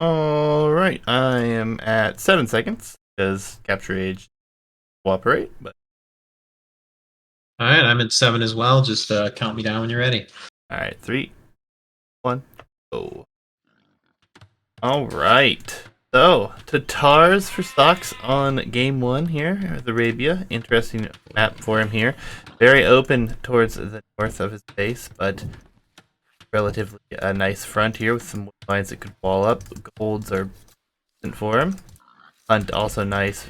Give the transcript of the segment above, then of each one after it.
Alright, I am at 7 seconds because capture age cooperate, but All right, I'm at 7 as well. Just count me down when you're ready. alright, 3, 1, go. Alright. So, Tatars for Soxs on game 1 here, with Arabia. Interesting map for him here. Very open towards the north of his base, but relatively a nice front here with some wood lines that could wall up. Golds are decent for him. Hunt also nice.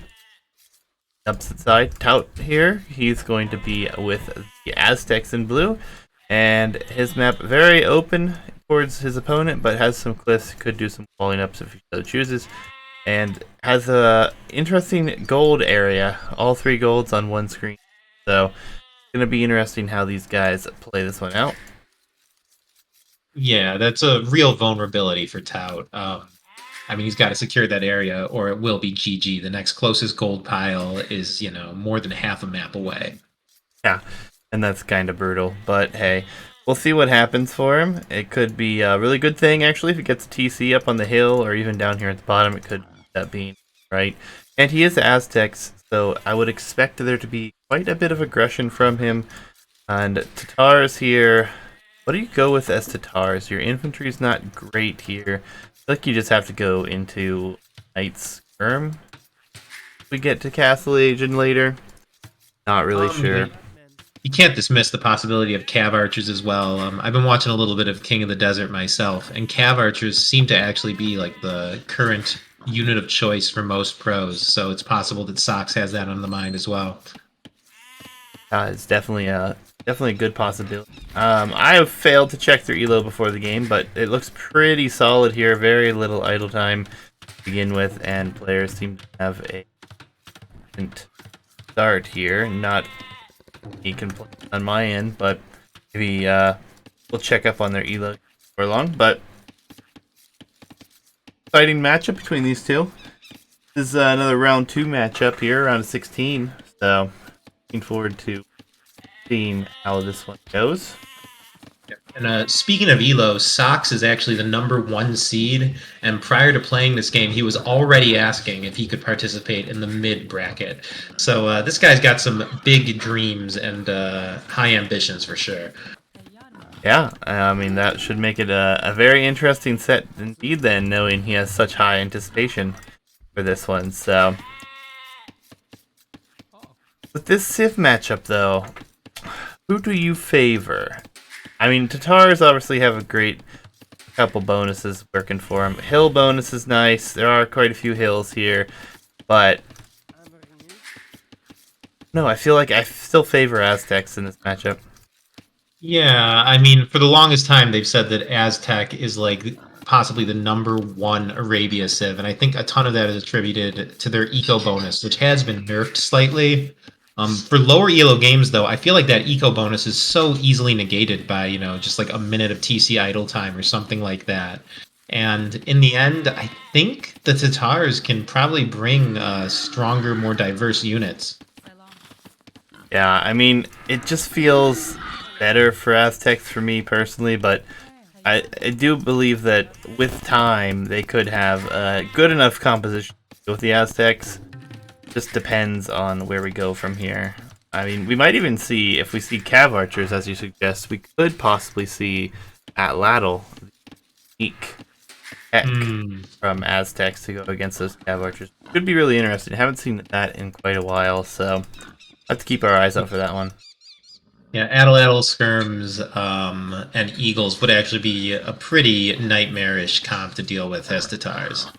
Opposite side, Tout here. He's going to be with the Aztecs in blue. And his map very open towards his opponent, but has some cliffs. Could do some falling ups if he so chooses. And has a interesting gold area. All 3 golds on one screen. So it's going to be interesting how these guys play this one out. Yeah, that's a real vulnerability for Tout. I mean, he's got to secure that area, or it will be GG. The next closest gold pile is, more than half a map away. Yeah, and that's kind of brutal. But hey, we'll see what happens for him. It could be a really good thing, actually, if he gets a TC up on the hill or even down here at the bottom. It could end up being right. And he is Aztecs, so I would expect there to be quite a bit of aggression from him. And Tatars here. What do you go with as Tatars? Your infantry's not great here. I feel like you just have to go into Knight's Skirm. We get to Castle Agent later. Not really sure. But you can't dismiss the possibility of Cav Archers as well. I've been watching a little bit of King of the Desert myself, and Cav Archers seem to actually be like the current unit of choice for most pros. So it's possible that Sox has that on the mind as well. It's definitely a good possibility. I have failed to check their elo before the game, but it looks pretty solid here. Very little idle time to begin with, and players seem to have a decent start here. Not a complaint on my end, but maybe we'll check up on their elo for long. But exciting matchup between these two. This is another round 2 matchup here, round 16. So looking forward to seeing how this one goes. And speaking of Elo, Sox is actually the number 1 seed. And prior to playing this game, he was already asking if he could participate in the mid bracket. So this guy's got some big dreams and high ambitions for sure. Yeah, I mean, that should make it a very interesting set indeed, then, knowing he has such high anticipation for this one. So, with this Civ matchup, though, who do you favor? I mean, Tatars obviously have a great couple bonuses working for him. Hill bonus is nice. There are quite a few hills here, but no, I feel like I still favor Aztecs in this matchup. Yeah, I mean, for the longest time, they've said that Aztec is like possibly the number 1 Arabia Civ, and I think a ton of that is attributed to their eco bonus, which has been nerfed slightly. For lower elo games, though, I feel like that eco bonus is so easily negated by just like a minute of TC idle time or something like that. And in the end, I think the Tatars can probably bring stronger, more diverse units. Yeah, I mean, it just feels better for Aztecs for me personally, but I do believe that with time they could have a good enough composition with the Aztecs. Just depends on where we go from here. I mean, we might even see, if we see Cav Archers, as you suggest, we could possibly see at Lattle the unique tech Hmm. from Aztecs to go against those Cav Archers. Could be really interesting. Haven't seen that in quite a while, so let's keep our eyes out for that one. Yeah, Addle Skirms and Eagles would actually be a pretty nightmarish comp to deal with as Tatars.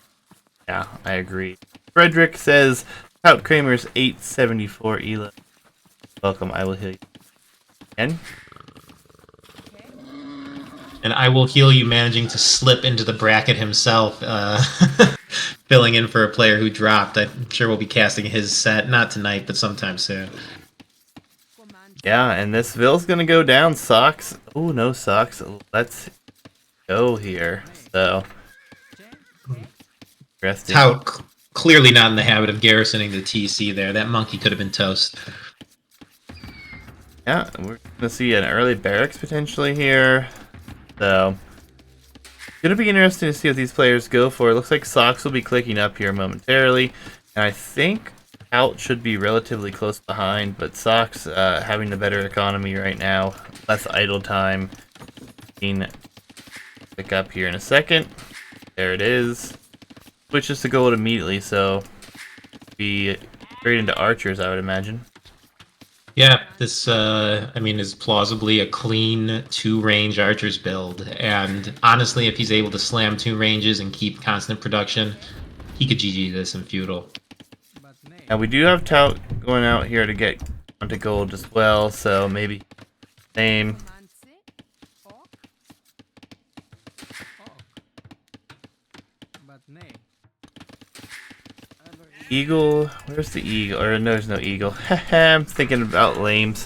Yeah, I agree. Frederick says, ToutCramer's 874 Elo. Welcome, I will heal you again. And I will heal you managing to slip into the bracket himself, filling in for a player who dropped. I'm sure we'll be casting his set, not tonight, but sometime soon. Yeah, and this Ville's gonna go down. Soxs. Oh, no Soxs. Let's go here. So, interesting. Tout clearly not in the habit of garrisoning the TC there. That monkey could have been toast. Yeah, we're gonna see an early barracks potentially here. So, Gonna be interesting to see what these players go for. It looks like Soxs will be clicking up here momentarily, and I think Out should be relatively close behind, but Soxs having the better economy right now, less idle time. Can pick up here in a second. There it is. Switches to gold immediately, so be straight into archers, I would imagine. Yeah, this I mean is plausibly a clean 2-range archers build, and honestly, if he's able to slam 2 ranges and keep constant production, he could GG this in feudal. Now we do have Tout going out here to get onto gold as well, so maybe same. Eagle, where's the eagle? Or no, there's no eagle. I'm thinking about lames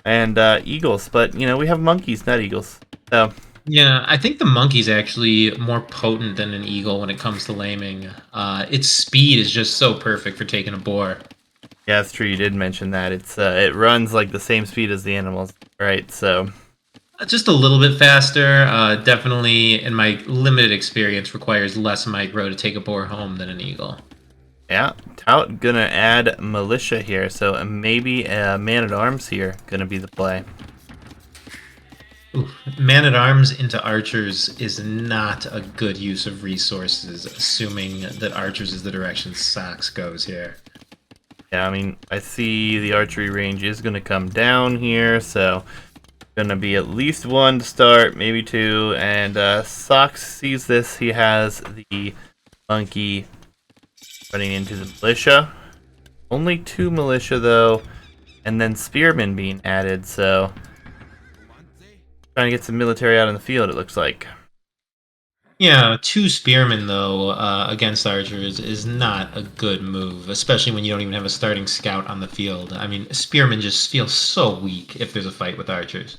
and eagles, but you know we have monkeys, not eagles. So Yeah, I think the monkey's actually more potent than an eagle when it comes to laming. Its speed is just so perfect for taking a boar. yeah, that's true. You did mention that it runs like the same speed as the animals, right? So Just a little bit faster. Definitely, in my limited experience, requires less micro to take a boar home than an eagle. yeah, Tout gonna add militia here, so maybe man at arms here gonna be the play. Oof. Man at arms into archers is not a good use of resources, assuming that archers is the direction Soxs goes here. Yeah, I mean I see the archery range is gonna come down here, so gonna be at least 1 to start, maybe 2, and Soxs sees this. He has the monkey running into the militia. Only 2 militia though, and then spearmen being added, so trying to get some military out in the field, it looks like. Yeah, 2 spearmen though against archers is not a good move, especially when you don't even have a starting scout on the field. I mean, spearmen just feel so weak if there's a fight with archers.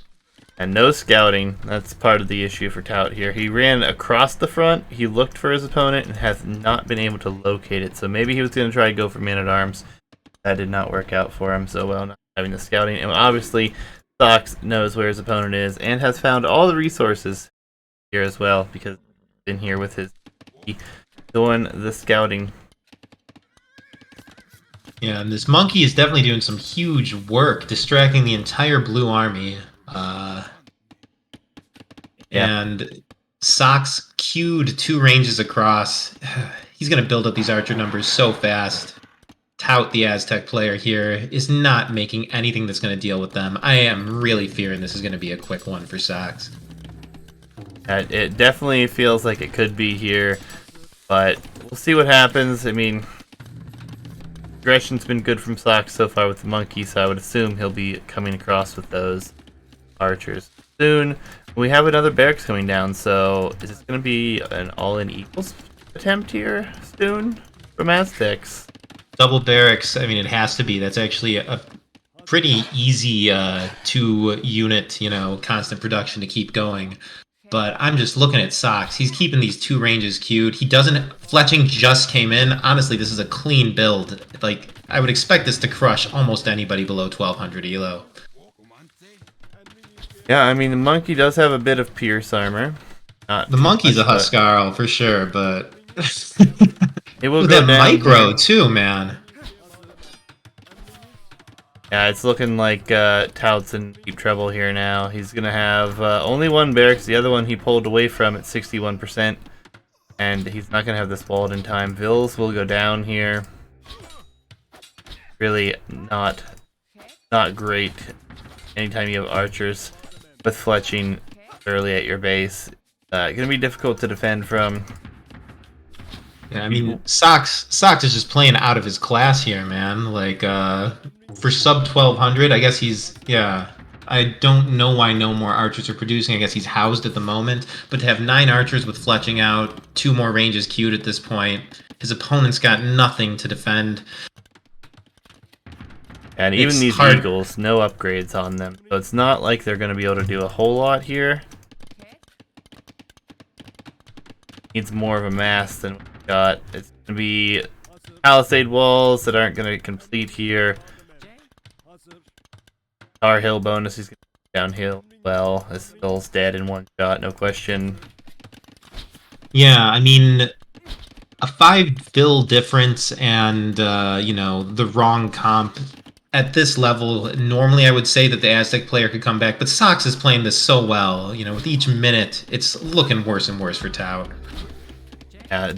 And no scouting, that's part of the issue for Tout here. He ran across the front, he looked for his opponent, and has not been able to locate it. So maybe he was going to try to go for man-at-arms. That did not work out for him so well, not having the scouting. And obviously, Soxs knows where his opponent is and has found all the resources here as well, because he's been here with his doing the scouting. Yeah, and this monkey is definitely doing some huge work, distracting the entire blue army. And Soxs queued 2 ranges across. He's going to build up these archer numbers so fast. Tout, the Aztec player here, is not making anything that's going to deal with them. I am really fearing this is going to be a quick one for Soxs. It definitely feels like it could be here, but we'll see what happens. I mean, aggression's been good from Soxs so far with the monkey, so I would assume he'll be coming across with those archers soon. We have another barracks coming down, so is this going to be an all-in equals attempt here soon from Aztecs? Double barracks, I mean, it has to be. That's actually a pretty easy 2-unit, constant production to keep going. But I'm just looking at Soxs. He's keeping these 2 ranges queued. He doesn't... Fletching just came in. Honestly, this is a clean build. Like, I would expect this to crush almost anybody below 1200 elo. Yeah, I mean, the monkey does have a bit of pierce armor. The monkey's a Huskarl for sure, but... it will With go that down micro, here. too, man. Yeah, it's looking like Tout's in deep trouble here now. He's going to have only 1 barracks. The other one he pulled away from at 61%. And he's not going to have this walled in time. Vils will go down here. Really not great anytime you have archers with fletching early at your base. Going to be difficult to defend from. Yeah, I mean, Soxs is just playing out of his class here, man. Like, for sub 1200, I guess he's, yeah. I don't know why no more archers are producing. I guess he's housed at the moment. But to have 9 archers with fletching out, 2 more ranges queued at this point, his opponent's got nothing to defend. And even these eagles, no upgrades on them. So it's not like they're going to be able to do a whole lot here. Needs more of a mass than we've got. It's going to be palisade walls that aren't going to complete here. Tar Hill bonus, he's going to go downhill. Well, this Skull's dead in 1 shot, no question. Yeah, I mean, a 5 bill difference and, the wrong comp. At this level, normally I would say that the Aztec player could come back, but Soxs is playing this so well. With each minute, it's looking worse and worse for Tout.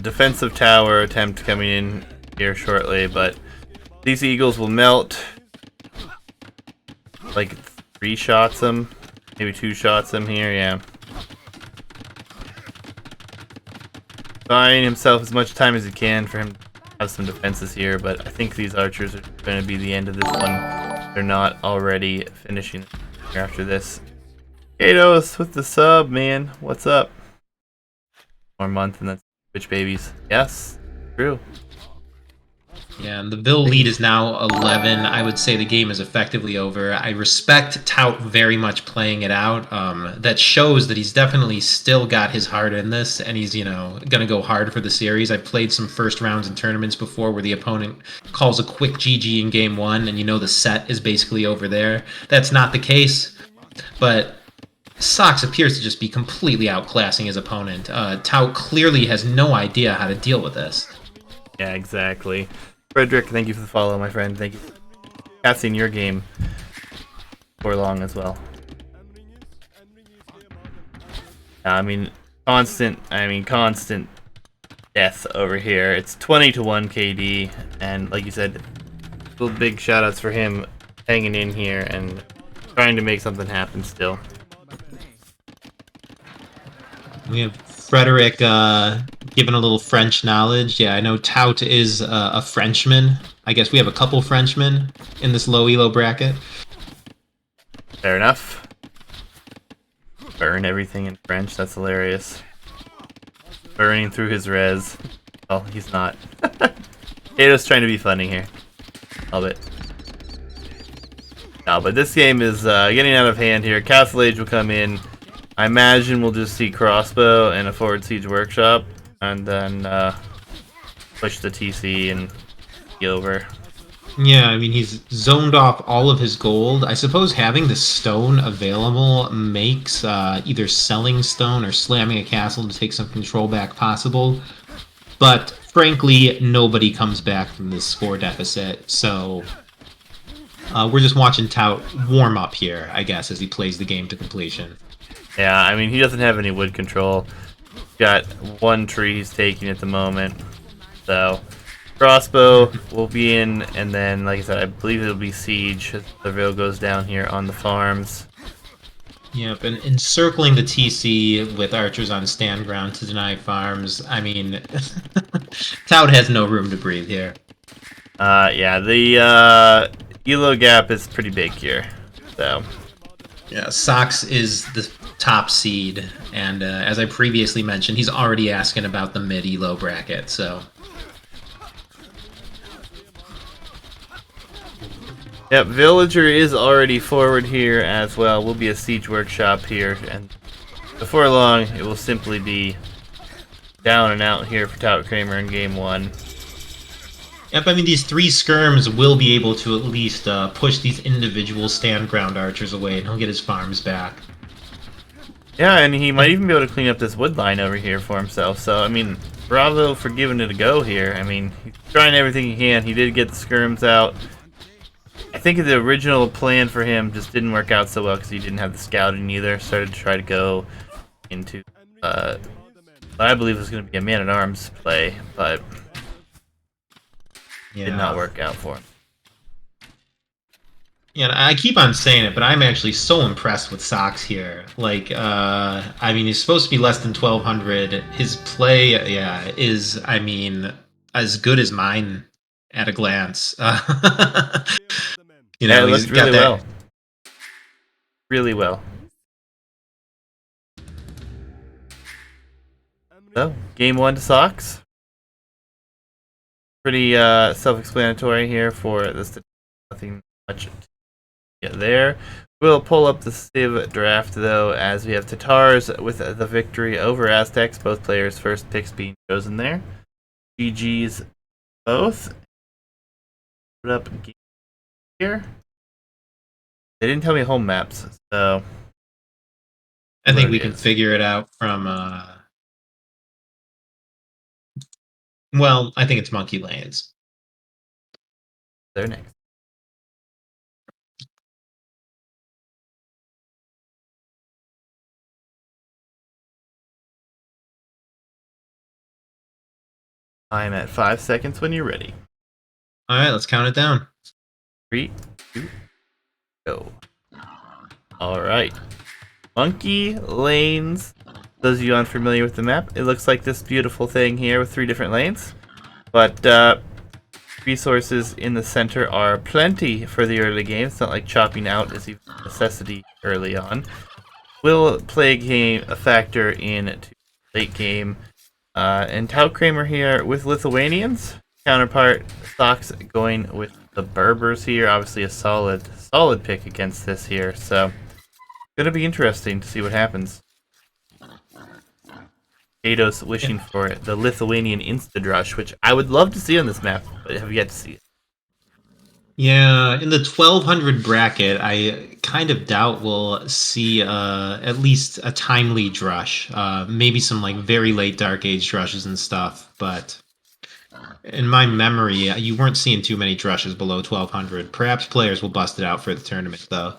Defensive tower attempt coming in here shortly, but these Eagles will melt. Like 3 shots him, maybe 2 shots him here, yeah. Buying himself as much time as he can for him to have some defenses here, but I think these archers are going to be the end of this one. They're not already finishing after this. Gatos with the sub, man. What's up? More month and that's Twitch babies. Yes, true. Yeah, and the Bill lead is now 11. I would say the game is effectively over. I respect Tout very much playing it out. That shows that he's definitely still got his heart in this, and he's, going to go hard for the series. I've played some first rounds in tournaments before where the opponent calls a quick GG in game 1, and the set is basically over there. That's not the case, but Soxs appears to just be completely outclassing his opponent. Tout clearly has no idea how to deal with this. Yeah, exactly. Frederick, thank you for the follow, my friend. Thank you for passing your game for long as well. Constant death over here. It's 20-1 KD, and like you said, little big shoutouts for him hanging in here and trying to make something happen still. We have Frederick given a little French knowledge. Yeah, I know Tout is a Frenchman. I guess we have a couple Frenchmen in this low elo bracket. Fair enough. Burn everything in French. That's hilarious. Burning through his res. Oh, he's not. Kato's trying to be funny here. Love it. No, but this game is getting out of hand here. Castle Age will come in. I imagine we'll just see Crossbow and a Forward Siege Workshop, and then push the TC and be over. Yeah, I mean, he's zoned off all of his gold. I suppose having the stone available makes either selling stone or slamming a castle to take some control back possible. But frankly, nobody comes back from this score deficit, so we're just watching Tout warm up here, I guess, as he plays the game to completion. Yeah, I mean, he doesn't have any wood control. He's got 1 tree he's taking at the moment. So, Crossbow will be in, and then, like I said, I believe it'll be Siege as the real goes down here on the farms. Yep, and encircling the TC with archers on stand ground to deny farms. I mean, Tout has no room to breathe here. Yeah, the elo gap is pretty big here. So, yeah, Soxs is the top seed, and as I previously mentioned, he's already asking about the mid elo bracket. So, yep, Villager is already forward here as well. Will be a Siege Workshop here, and before long, it will simply be down and out here for ToutCramer in game 1. Yep, I mean, these 3 skirms will be able to at least push these individual stand ground archers away, and he'll get his farms back. Yeah, and he might even be able to clean up this wood line over here for himself. So, I mean, bravo for giving it a go here. I mean, he's trying everything he can. He did get the skirms out. I think the original plan for him just didn't work out so well because he didn't have the scouting either. Started to try to go into what I believe was going to be a man-at-arms play, but did not work out for him. Yeah, I keep on saying it, but I'm actually so impressed with Soxs here. Like, I mean, he's supposed to be less than 1,200. His play, yeah, is, I mean, as good as mine at a glance. You know, he's got really that. Well. Really well. So, game 1 to Soxs. Pretty self-explanatory here for this. Nothing much to get there. We'll pull up the Civ Draft, though, as we have Tatars with the victory over Aztecs. Both players' first picks being chosen there. GG's both. Put up here. They didn't tell me home maps, so I think we can figure it out from Well, I think it's Monkey Lanes. They're next. I'm at 5 seconds when you're ready. All right, let's count it down. 3, 2, go. All right. Monkey Lanes. Those of you unfamiliar with the map, it looks like this beautiful thing here with 3 different lanes. But resources in the center are plenty for the early game. It's not like chopping out is a necessity early on. Will play a factor in late game. And ToutCramer here with Lithuanians. Counterpart Soxs going with the Berbers here. Obviously a solid pick against this here. So gonna be interesting to see what happens. Kados wishing for the Lithuanian Insta-Drush, which I would love to see on this map, but have yet to see it. Yeah, in the 1200 bracket, I kind of doubt we'll see at least a timely drush. Maybe some like very late Dark Age drushes and stuff, but in my memory, you weren't seeing too many drushes below 1200. Perhaps players will bust it out for the tournament, though.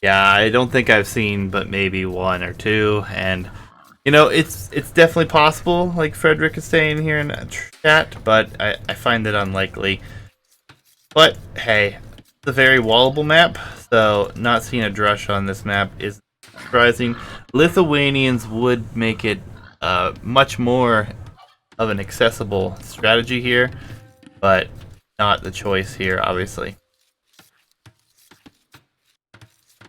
Yeah, I don't think I've seen but maybe 1 or 2, and you know, it's definitely possible, like Frederick is saying here in chat, but I find it unlikely. But hey, it's a very wallable map, so not seeing a drush on this map is surprising. Lithuanians would make it much more of an accessible strategy here, but not the choice here, obviously.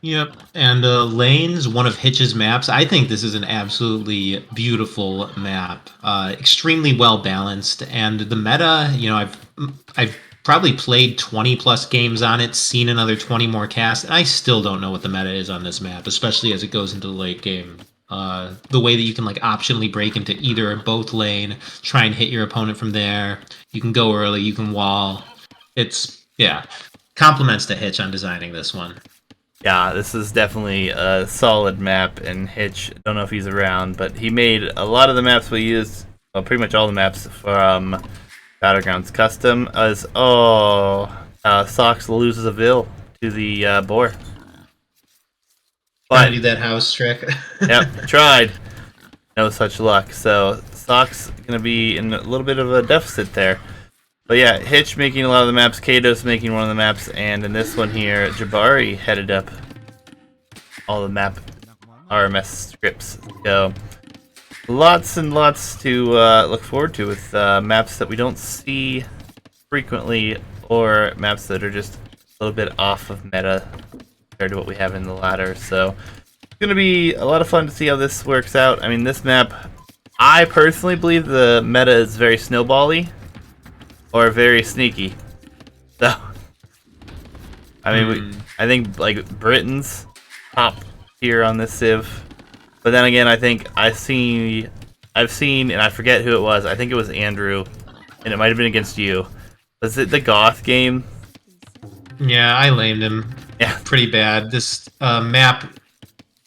Yep, and Lanes, one of Hitch's maps. I think this is an absolutely beautiful map, extremely well balanced, and the meta. You know, I've probably played 20 plus games on it, seen another 20 more casts, and I still don't know what the meta is on this map, especially as it goes into the late game. The way that you can like optionally break into either or both lane, try and hit your opponent from there. You can go early, you can wall. It's yeah, compliments to Hitch on designing this one. Yeah, this is definitely a solid map, and Hitch, don't know if he's around, but he made a lot of the maps we used, well, pretty much all the maps from Battlegrounds Custom, as, Soxs loses a Vil to the boar. Trying to do that house trick. Yep, tried. No such luck, so Soxs gonna be in a little bit of a deficit there. But yeah, Hitch making a lot of the maps, Kados making one of the maps, and in this one here, Jabari headed up all the map RMS scripts. So lots and lots to look forward to with maps that we don't see frequently, or maps that are just a little bit off of meta compared to what we have in the ladder. So it's going to be a lot of fun to see how this works out. I mean, this map, I personally believe the meta is very snowbally. Or very sneaky. So, I mean, I think like Britain's top tier on this Civ, but then again, I think I've seen, and I forget who it was. I think it was Andrew, and it might have been against you. Was it the Goth game? Yeah, I lamed him. Yeah, Pretty bad. This map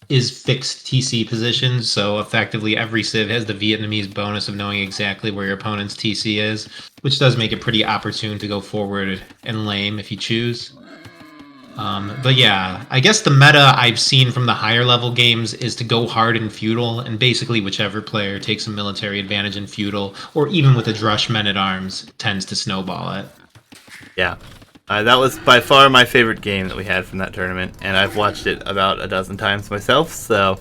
is fixed TC positions, so effectively every Civ has the Vietnamese bonus of knowing exactly where your opponent's TC is, which does make it pretty opportune to go forward and lame if you choose. But yeah, I guess the meta I've seen from the higher level games is to go hard in feudal, and basically whichever player takes a military advantage in feudal, or even with a Drush men at arms, tends to snowball it. yeah. That was by far my favorite game that we had from that tournament, and I've watched it about a dozen times myself, so...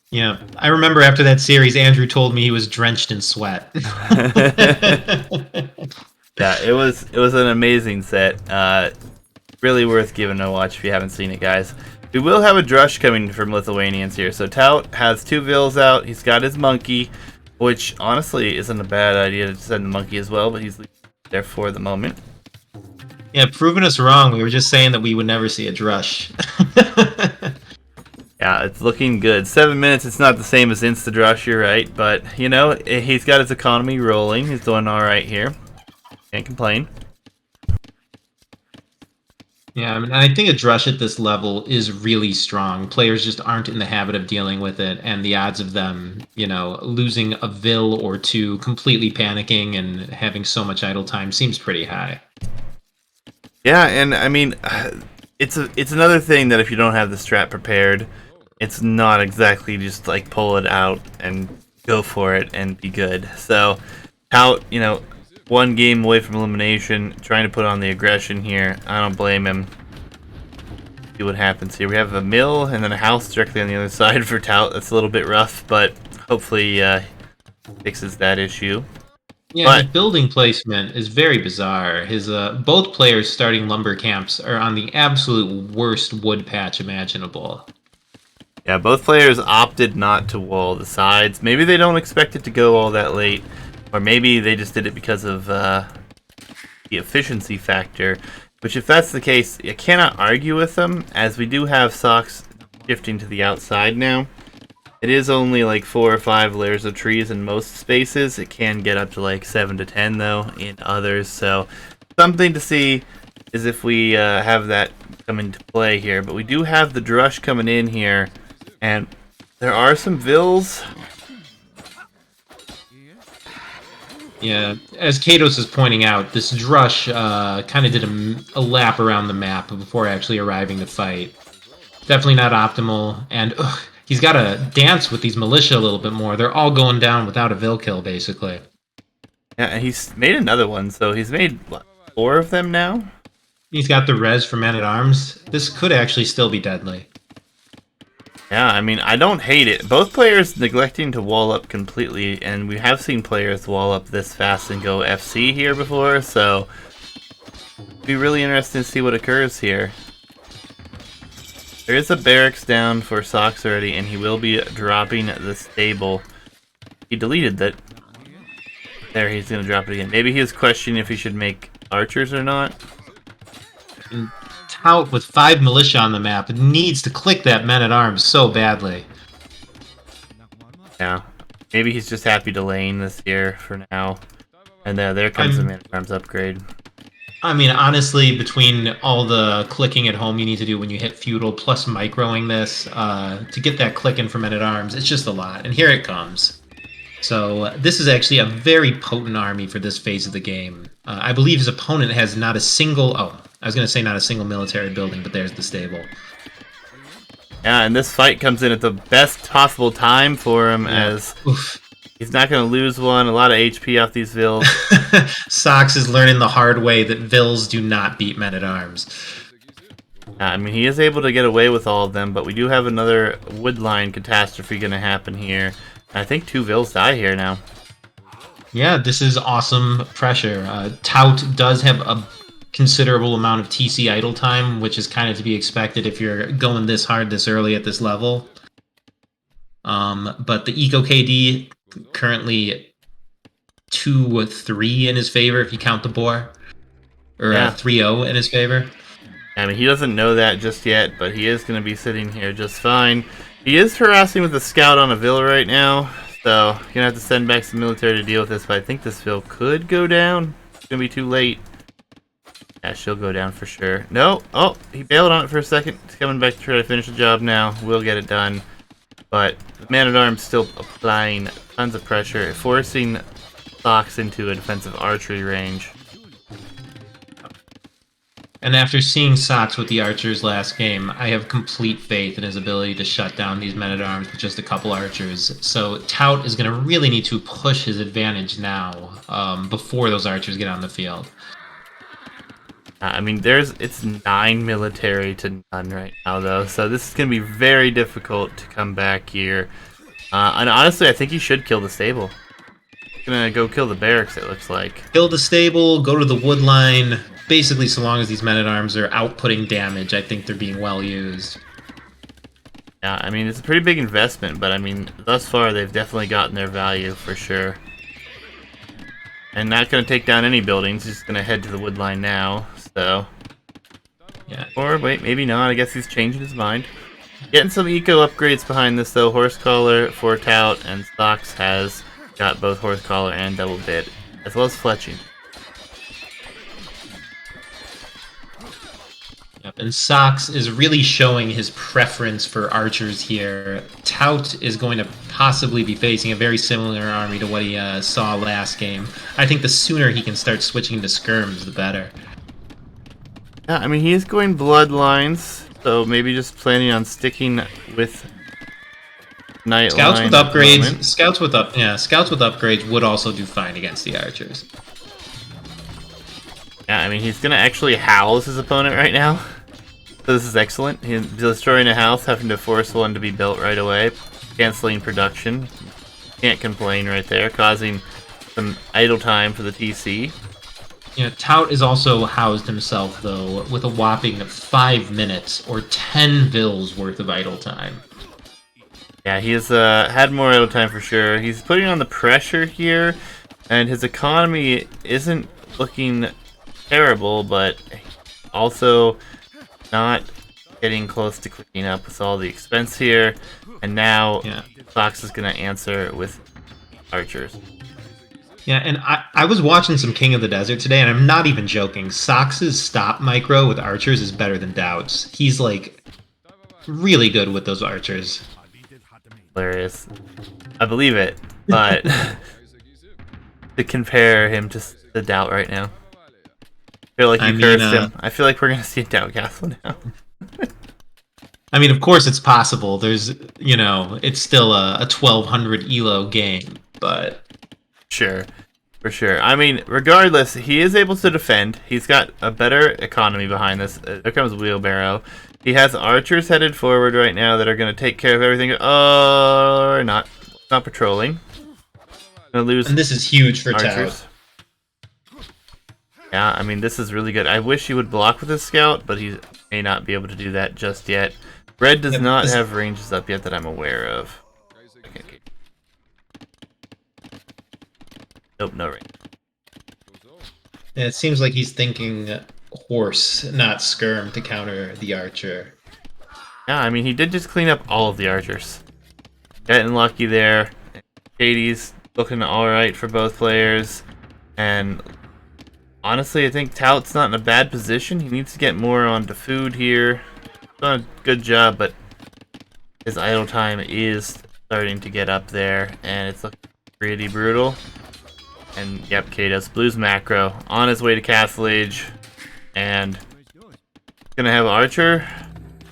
Yeah, I remember after that series, Andrew told me he was drenched in sweat. Yeah, it was an amazing set. Really worth giving a watch if you haven't seen it, guys. We will have a drush coming from Lithuanians here. So Tout has 2 Vils out. He's got his monkey, which honestly isn't a bad idea to send the monkey as well, but he's there for the moment. Yeah, proving us wrong. We were just saying that we would never see a drush. Yeah, it's looking good. 7 minutes, it's not the same as Insta-Drush, you're right. But, you know, he's got his economy rolling. He's doing alright here. Can't complain. Yeah, I mean, I think a drush at this level is really strong. Players just aren't in the habit of dealing with it, and the odds of them, losing a vill or two, completely panicking and having so much idle time seems pretty high. Yeah, and I mean, it's another thing that if you don't have the strat prepared, it's not exactly just like pull it out and go for it and be good. So, Tout, one game away from elimination, trying to put on the aggression here. I don't blame him. See what happens here. We have a mill and then a house directly on the other side for Tout. That's a little bit rough, but hopefully fixes that issue. Yeah, his But building placement is very bizarre. His both players starting lumber camps are on the absolute worst wood patch imaginable. yeah, both players opted not to wall the sides. Maybe they don't expect it to go all that late, or maybe they just did it because of the efficiency factor. Which, if that's the case, you cannot argue with them, as we do have Soxs shifting to the outside now. It is only like 4 or 5 layers of trees in most spaces. It can get up to like 7 to 10 though in others. So something to see is if we have that come into play here. But we do have the drush coming in here, and there are some vills. Yeah, as Katos is pointing out, this drush kind of did a lap around the map before actually arriving to fight. Definitely not optimal, and he's got to dance with these militia a little bit more. They're all going down without a Vil kill, basically. Yeah, and he's made another one, so he's made what, 4 of them now. He's got the res for Man at Arms. This could actually still be deadly. Yeah, I mean, I don't hate it. Both players neglecting to wall up completely, and we have seen players wall up this fast and go FC here before, so it'd be really interesting to see what occurs here. There is a barracks down for Soxs already, and he will be dropping the stable. He deleted that. There, he's going to drop it again. Maybe he was questioning if he should make archers or not. And Tout, with 5 militia on the map, needs to click that Man at Arms so badly. Yeah. Maybe he's just happy delaying this here for now. And there comes the Man at Arms upgrade. I mean, honestly, between all the clicking at home you need to do when you hit feudal, plus microing this, to get that clicking for Men at Arms, it's just a lot. And here it comes. So this is actually a very potent army for this phase of the game. I believe his opponent has not a single... Oh, I was going to say not a single military building, but there's the stable. Yeah, and this fight comes in at the best possible time for him, as he's not going to lose one. A lot of HP off these vills. Soxs is learning the hard way that vills do not beat Men at Arms. I mean, he is able to get away with all of them, but we do have another woodline catastrophe going to happen here. I think 2 vills die here now. Yeah, this is awesome pressure. Tout does have a considerable amount of TC idle time, which is kind of to be expected if you're going this hard this early at this level. But the Eco KD currently 2-3 in his favor if you count the boar, or 3-0 in his favor. I mean, he doesn't know that just yet, but he is going to be sitting here just fine. He is harassing with a scout on a Vil right now, so you're going to have to send back some military to deal with this, but I think this Vil could go down. It's going to be too late. Yeah, she'll go down for sure. No! Oh, he bailed on it for a second. He's coming back to try to finish the job now. We'll get it done. But the Man-at-Arms still applying tons of pressure, forcing Soxs into a defensive archery range. And after seeing Soxs with the archers last game, I have complete faith in his ability to shut down these Men-at-Arms with just a couple archers. So Tout is going to really need to push his advantage now, before those archers get on the field. I mean, it's 9 military to none right now, though, so this is going to be very difficult to come back here. And honestly, I think he should kill the stable. He's going to go kill the barracks, it looks like. Kill the stable, go to the wood line. Basically, so long as these Men-at-Arms are outputting damage, I think they're being well used. Yeah, I mean, it's a pretty big investment, but I mean, thus far, they've definitely gotten their value for sure. And not going to take down any buildings, he's going to head to the wood line now, so... Yeah. Or, wait, maybe not, I guess he's changing his mind. Getting some eco upgrades behind this, though. Horse Collar for Tout, and Soxs has got both Horse Collar and Double Bit, as well as Fletching. And Soxs is really showing his preference for archers here. Tout is going to possibly be facing a very similar army to what he saw last game. I think the sooner he can start switching to skirms, the better. Yeah, I mean, he is going bloodlines, so maybe just planning on sticking with Nightline. Scouts with upgrades. Scouts with upgrades would also do fine against the archers. Yeah, I mean, he's gonna actually house his opponent right now. So this is excellent. He's destroying a house, having to force one to be built right away, canceling production. Can't complain right there, causing some idle time for the TC. Yeah, Tout is also housed himself, though, with a whopping 5 minutes or 10 vills worth of idle time. Yeah, he's had more idle time for sure. He's putting on the pressure here, and his economy isn't looking terrible, but also not getting close to cleaning up with all the expense here. And now Soxs is going to answer with archers. Yeah, and I was watching some King of the Desert today, and I'm not even joking. Soxs' stop micro with archers is better than Doubt's. He's, like, really good with those archers. Hilarious. I believe it, but to compare him to the Doubt right now. I feel like you cursed him. I feel like we're going to see a Doubt Castle now. I mean, of course it's possible. There's, you know, it's still a 1200 Elo game, but... Sure, for sure. I mean, regardless, he is able to defend. He's got a better economy behind this. There comes Wheelbarrow. He has archers headed forward right now that are going to take care of everything. Or not patrolling. Going to lose. And this is huge for archers. Tout. Yeah, I mean, this is really good. I wish he would block with his scout, but he may not be able to do that just yet. Red does not have ranges up yet that I'm aware of. Okay. Nope, no range. Yeah, it seems like he's thinking horse, not skirm, to counter the archer. Yeah, I mean, he did just clean up all of the archers. Getting lucky there. Katie's looking alright for both players. And honestly, I think Tout's not in a bad position. He needs to get more onto food here. He's done a good job, but his idle time is starting to get up there, and it's looking pretty brutal. And yep, Kados, Blues macro, on his way to Castle Age, and gonna have Archer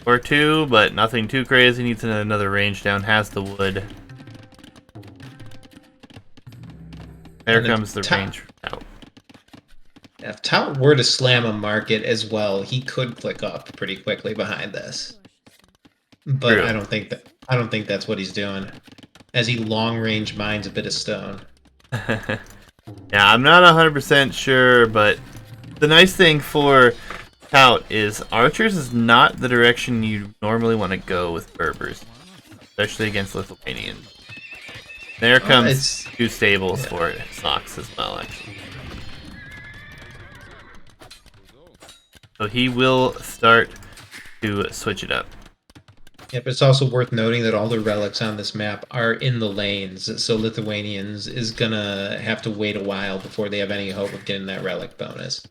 or two, but nothing too crazy. Needs another range down, has the wood. There comes the range out. If Tout were to slam a market as well, he could click up pretty quickly behind this. But true. I don't think that's what he's doing, as he long range mines a bit of stone. Yeah, I'm not 100% sure, but the nice thing for Tout is archers is not the direction you normally want to go with Berbers, especially against Lithuanians. There comes two stables for Soxs as well, actually. So he will start to switch it up. Yeah, but it's also worth noting that all the relics on this map are in the lanes, so Lithuanians is gonna have to wait a while before they have any hope of getting that relic bonus.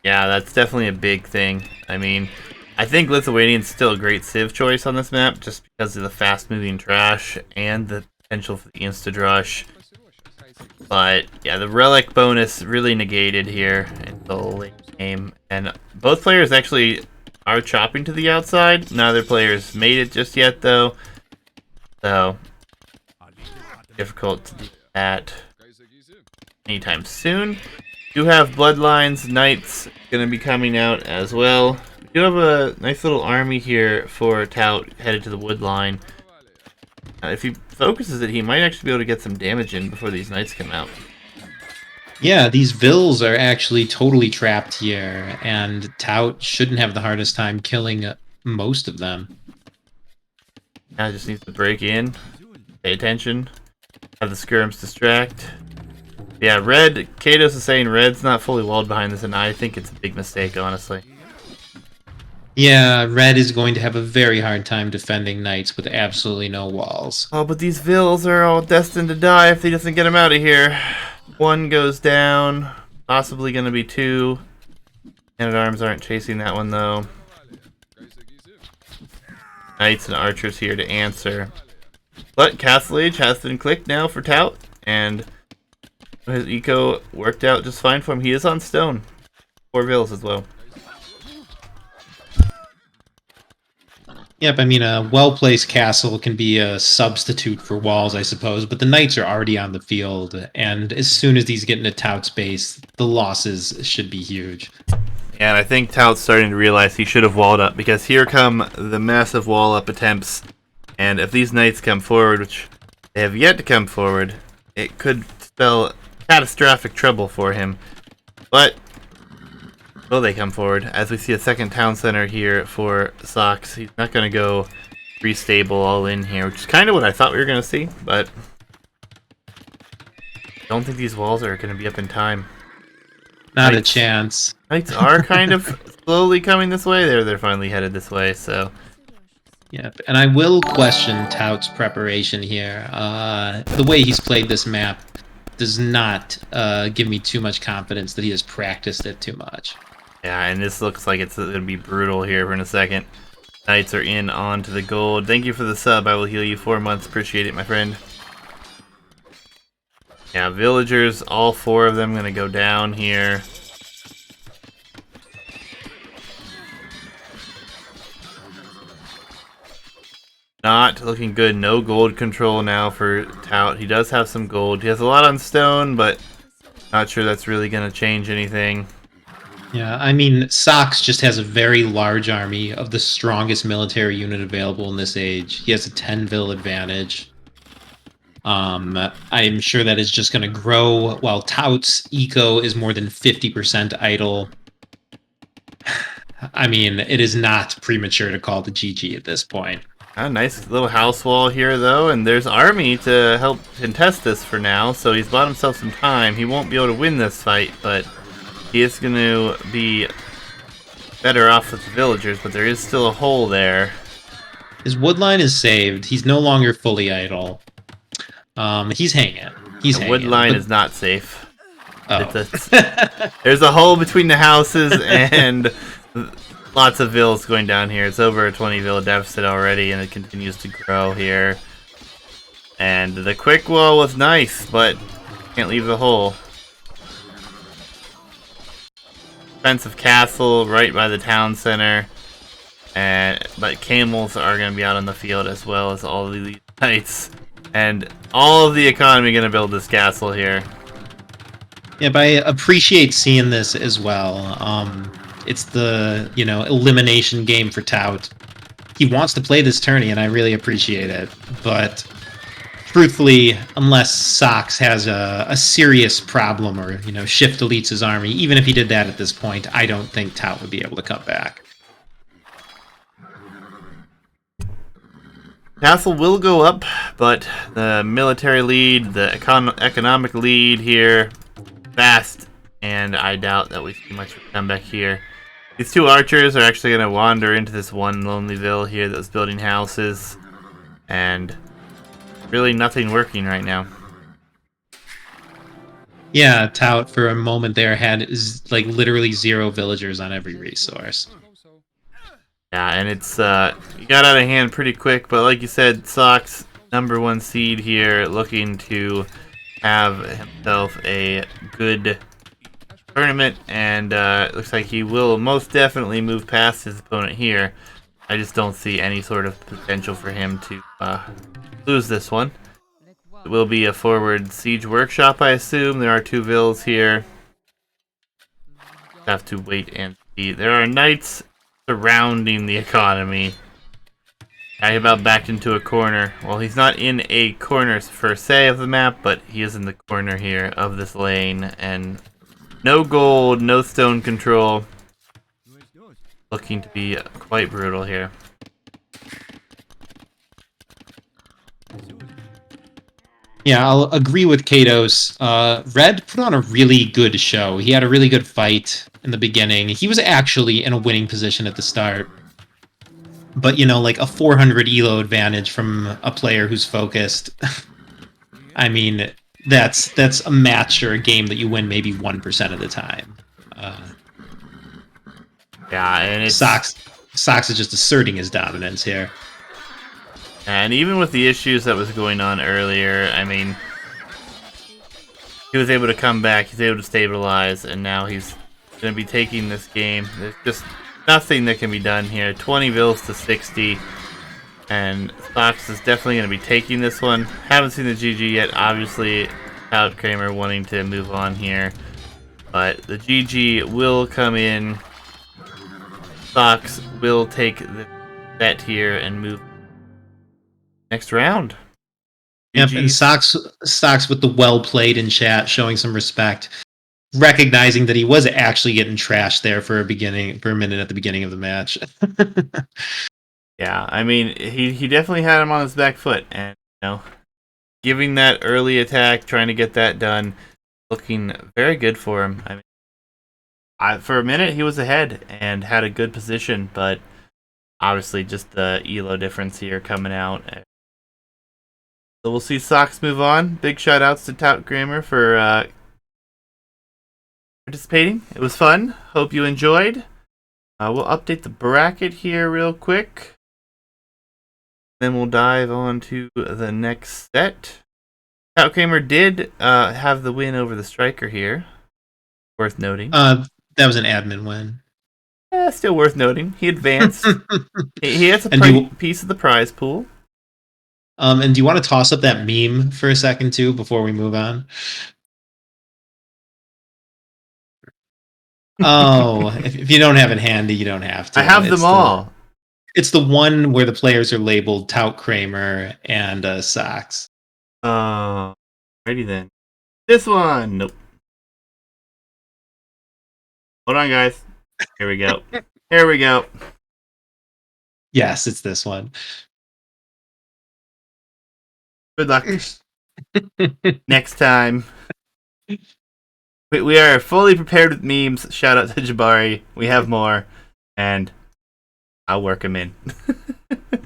Yeah, that's definitely a big thing. I mean, I think Lithuanian's still a great Civ choice on this map, just because of the fast-moving trash and the potential for the insta-drush. But yeah, the relic bonus really negated here in the late game, and both players actually are chopping to the outside. Neither player's made it just yet, though. So, difficult to do that anytime soon. We do have Bloodlines, Knights going to be coming out as well. We do have a nice little army here for Tout headed to the wood line. If he focuses it, he might actually be able to get some damage in before these Knights come out. Yeah, these vills are actually totally trapped here, and Tout shouldn't have the hardest time killing most of them. Now just needs to break in, pay attention, have the skirms distract. Yeah, Red, Kados is saying Red's not fully walled behind this, and I think it's a big mistake, honestly. Yeah, Red is going to have a very hard time defending Knights with absolutely no walls. Oh, but these vills are all destined to die if he doesn't get them out of here. One goes down, possibly going to be two. Man-at-Arms aren't chasing that one, though. knights and archers here to answer. But Castle Age has been clicked now for Tout, and his eco worked out just fine for him. He is on stone. 4 vills as well. Yep, I mean, a well-placed castle can be a substitute for walls, I suppose, but the knights are already on the field, and as soon as these get into Tout's base, the losses should be huge. And I think Tout's starting to realize he should have walled up, because here come the massive wall-up attempts, and if these knights come forward, which they have yet to come forward, it could spell catastrophic trouble for him. But will they come forward? As we see a second town center here for Soxs. He's not going to go restable all in here, which is kind of what I thought we were going to see, but I don't think these walls are going to be up in time. Not a chance. Knights are kind of slowly coming this way. They're finally headed this way, so... Yep, and I will question Tout's preparation here. The way he's played this map does not give me too much confidence that he has practiced it too much. Yeah, and this looks like it's going to be brutal here in a second. Knights are in onto the gold. Thank you for the sub. I will heal you 4 months. Appreciate it, my friend. Yeah, villagers, all 4 of them going to go down here. Not looking good. No gold control now for Tout. He does have some gold. He has a lot on stone, but not sure that's really going to change anything. Yeah, I mean, Soxs just has a very large army of the strongest military unit available in this age. He has a 10 vil advantage. I'm sure that is just going to grow, while Tout's eco is more than 50% idle. I mean, it is not premature to call the GG at this point. A nice little house wall here, though, and there's army to help contest this for now, so he's bought himself some time. He won't be able to win this fight, but he is going to be better off with the villagers, but there is still a hole there. His wood line is saved. He's no longer fully idle. He's hanging. The wood line is not safe. Oh. There's a hole between the houses and lots of vills going down here. It's over a 20 vill deficit already, and it continues to grow here. And the quick wall was nice, but can't leave the hole. Defensive castle right by the town center, but camels are going to be out on the field as well as all of these knights, and all of the economy going to build this castle here. Yeah, but I appreciate seeing this as well. It's the elimination game for Tout. He wants to play this tourney, and I really appreciate it. But truthfully, unless Soxs has a serious problem or shift deletes his army, even if he did that at this point, I don't think Tout would be able to come back. Castle will go up, but the military lead, the economic lead here, fast, and I doubt that we see much of a comeback here. These 2 archers are actually going to wander into this one lonely ville here that was building houses, and really nothing working right now. Yeah, Tout for a moment there had literally 0 villagers on every resource. Yeah, and it's it got out of hand pretty quick, but like you said, Soxs, #1 seed here, looking to have himself a good tournament, and looks like he will most definitely move past his opponent here. I just don't see any sort of potential for him to lose this one. It will be a forward siege workshop, I assume. There are 2 vills here. Have to wait and see. There are knights surrounding the economy. I about backed into a corner. Well, he's not in a corner per se of the map, but he is in the corner here of this lane, and no gold, no stone control. Looking to be quite brutal here. Yeah, I'll agree with Katos. Red put on a really good show. He had a really good fight in the beginning. He was actually in a winning position at the start. But, like a 400 elo advantage from a player who's focused. I mean, that's a match or a game that you win maybe 1% of the time. Yeah, and it's... Soxs is just asserting his dominance here. And even with the issues that was going on earlier, I mean, he was able to come back, he's able to stabilize, and now he's going to be taking this game. There's just nothing that can be done here. 20 vills to 60, and Soxs is definitely going to be taking this one. Haven't seen the GG yet, obviously. ToutCramer wanting to move on here, but the GG will come in. Soxs will take the bet here and move next round. Yep, and GG's. Soxs with the well played in chat, showing some respect, recognizing that he was actually getting trashed there for a minute at the beginning of the match. Yeah, I mean, he definitely had him on his back foot, and giving that early attack, trying to get that done, looking very good for him. I mean, for a minute he was ahead and had a good position, but obviously just the elo difference here coming out. So we'll see Soxs move on. Big shout outs to ToutCramer for participating. It was fun. Hope you enjoyed. We'll update the bracket here real quick. Then we'll dive on to the next set. ToutCramer did have the win over the striker here. Worth noting. That was an admin win. Still worth noting. He advanced. he has a piece of the prize pool. And do you want to toss up that meme for a second too before we move on? Oh, if you don't have it handy, you don't have to. I have them all. It's the one where the players are labeled ToutCramer and Soxs. Ready then. This one. Nope. Hold on, guys. Here we go. Here we go. Yes, it's this one. Good luck. Next time. We are fully prepared with memes. Shout out to Jabari. We have more. And I'll work them in. For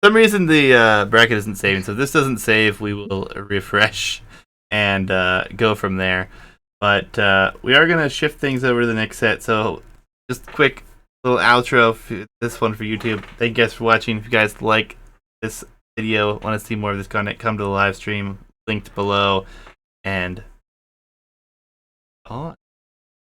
some reason the bracket isn't saving, so if this doesn't save, we will refresh and go from there. But we are going to shift things over to the next set, so just a quick little outro for this one for YouTube. Thank you guys for watching. If you guys like this video, want to see more of this content, come to the live stream linked below. And